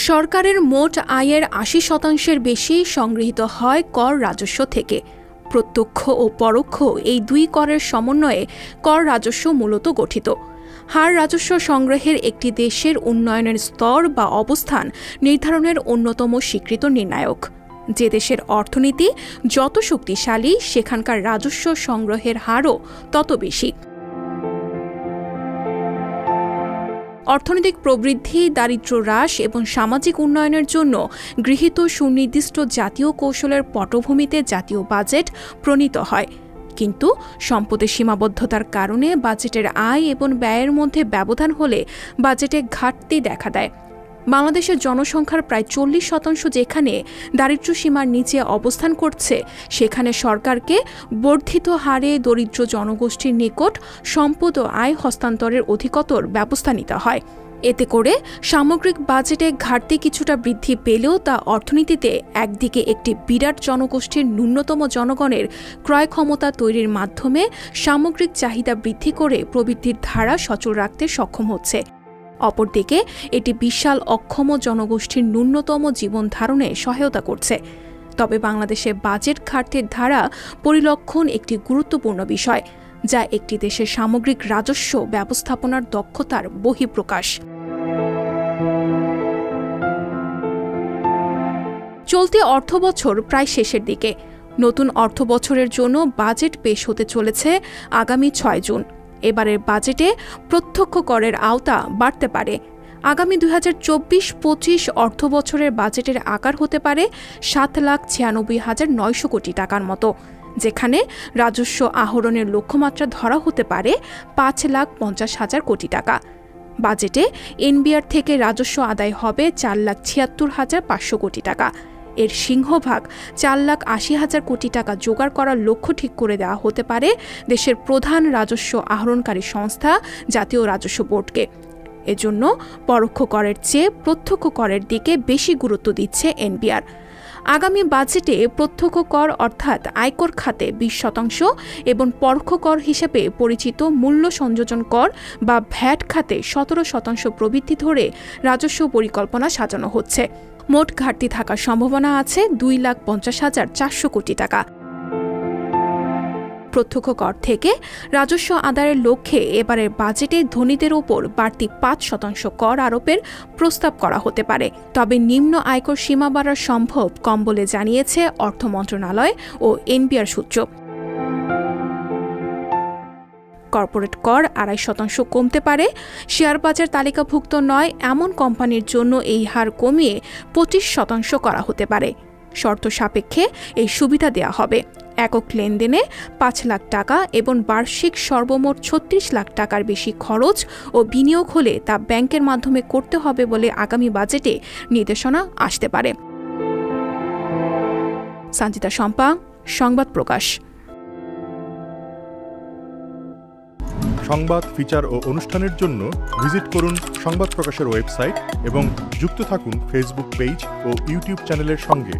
সরকারের মোট আয়ের ৮০% বেশি সংগৃহীত হয় কর রাজস্ব থেকে। প্রত্যক্ষ ও পরোক্ষ এই দুই করের সমন্বয়ে কর রাজস্ব মূলত গঠিত। হার রাজস্ব সংগ্রহের একটি দেশের উন্নয়নের স্তর বা অবস্থান নির্ধারণের অন্যতম স্বীকৃত নির্ণায়ক। যে দেশের অর্থনীতি যত শক্তিশালী, সেখানকার রাজস্ব সংগ্রহের হারও তত বেশি। অর্থনৈতিক প্রবৃদ্ধি, দারিদ্র্য হ্রাস এবং সামাজিক উন্নয়নের জন্য গৃহীত সুনির্দিষ্ট জাতীয় কৌশলের পটভূমিতে জাতীয় বাজেট প্রণীত হয়। কিন্তু সম্পদের সীমাবদ্ধতার কারণে বাজেটের আয় এবং ব্যয়ের মধ্যে ব্যবধান হলে বাজেটে ঘাটতি দেখা দেয়। বাংলাদেশের জনসংখ্যার প্রায় 40% যেখানে দারিদ্র্য সীমার নিচে অবস্থান করছে, সেখানে সরকারকে বর্ধিত হারে দরিদ্র জনগোষ্ঠীর নিকট সম্পদ ও আয় হস্তান্তরের অধিকতর ব্যবস্থা নিতে হয়। এতে করে সামগ্রিক বাজেটে ঘাটতি কিছুটা বৃদ্ধি পেলেও তা অর্থনীতিতে একদিকে একটি বিরাট জনগোষ্ঠীর ন্যূনতম জনগণের ক্রয় ক্ষমতা তৈরির মাধ্যমে সামগ্রিক চাহিদা বৃদ্ধি করে প্রবৃদ্ধির ধারা সচল রাখতে সক্ষম হচ্ছে, অপরদিকে এটি বিশাল অক্ষম জনগোষ্ঠীর ন্যূনতম জীবন ধারণে সহায়তা করছে। তবে বাংলাদেশে বাজেট ঘাটতির ধারা পরিলক্ষণ একটি গুরুত্বপূর্ণ বিষয়, যা একটি দেশের সামগ্রিক রাজস্ব ব্যবস্থাপনার দক্ষতার বহিঃপ্রকাশ। চলতি অর্থবছর প্রায় শেষের দিকে। নতুন অর্থবছরের জন্য বাজেট পেশ হতে চলেছে আগামী 6 জুন। এবারের বাজেটে প্রত্যক্ষ করের আওতা বাড়তে পারে। আগামী 2024-25 অর্থবছরের বাজেটের আকার হতে পারে 7,96,900 কোটি টাকার মতো, যেখানে রাজস্ব আহরণের লক্ষ্যমাত্রা ধরা হতে পারে 5,50,000 কোটি টাকা। বাজেটে এনবিআর থেকে রাজস্ব আদায় হবে 4,76,500 কোটি টাকা। এর সিংহভাগ 4,80,000 কোটি টাকা জোগাড় করার লক্ষ্য ঠিক করে দেওয়া হতে পারে দেশের প্রধান রাজস্ব আহরণকারী সংস্থা জাতীয় রাজস্ব বোর্ডকে। এজন্য পরোক্ষ করের চেয়ে প্রত্যক্ষ করের দিকে বেশি গুরুত্ব দিচ্ছে এনবিআর। আগামী বাজেটে প্রত্যক্ষ কর অর্থাৎ আয়কর খাতে 20% এবং পরোক্ষ কর হিসেবে পরিচিত মূল্য সংযোজন কর বা ভ্যাট খাতে 17% প্রবৃদ্ধি ধরে রাজস্ব পরিকল্পনা সাজানো হচ্ছে। মোট ঘাটতি থাকার সম্ভাবনা আছে 2,50,400 কোটি টাকা। প্রত্যক্ষ কর থেকে রাজস্ব আদায়ের লক্ষ্যে এবারের বাজেটে ধনীদের ওপর বাড়তি 5% কর আরোপের প্রস্তাব করা হতে পারে। তবে নিম্ন আয়কর সীমা বাড়া সম্ভব কম বলে জানিয়েছে অর্থ মন্ত্রণালয় ও এনবিআর সূত্র। কর্পোরেট কর 2.5% কমতে পারে। শেয়ার বাজার তালিকাভুক্ত নয় এমন কোম্পানির জন্য এই হার কমিয়ে 25% করা হতে পারে। শর্ত সাপেক্ষে এই সুবিধা দেওয়া হবে। একক লেনদেনে 5 লাখ টাকা এবং বার্ষিক সর্বমোট 36 লাখ টাকার বেশি খরচ ও বিনিয়োগ হলে তা ব্যাংকের মাধ্যমে করতে হবে বলে আগামী বাজেটে নির্দেশনা আসতে পারে। সঞ্জিতা শম্পা, সংবাদ প্রকাশ। সংবাদ, ফিচার ও অনুষ্ঠানের জন্য ভিজিট করুন সংবাদ প্রকাশের ওয়েবসাইট এবং যুক্ত থাকুন ফেসবুক পেজ ও ইউটিউব চ্যানেলের সঙ্গে।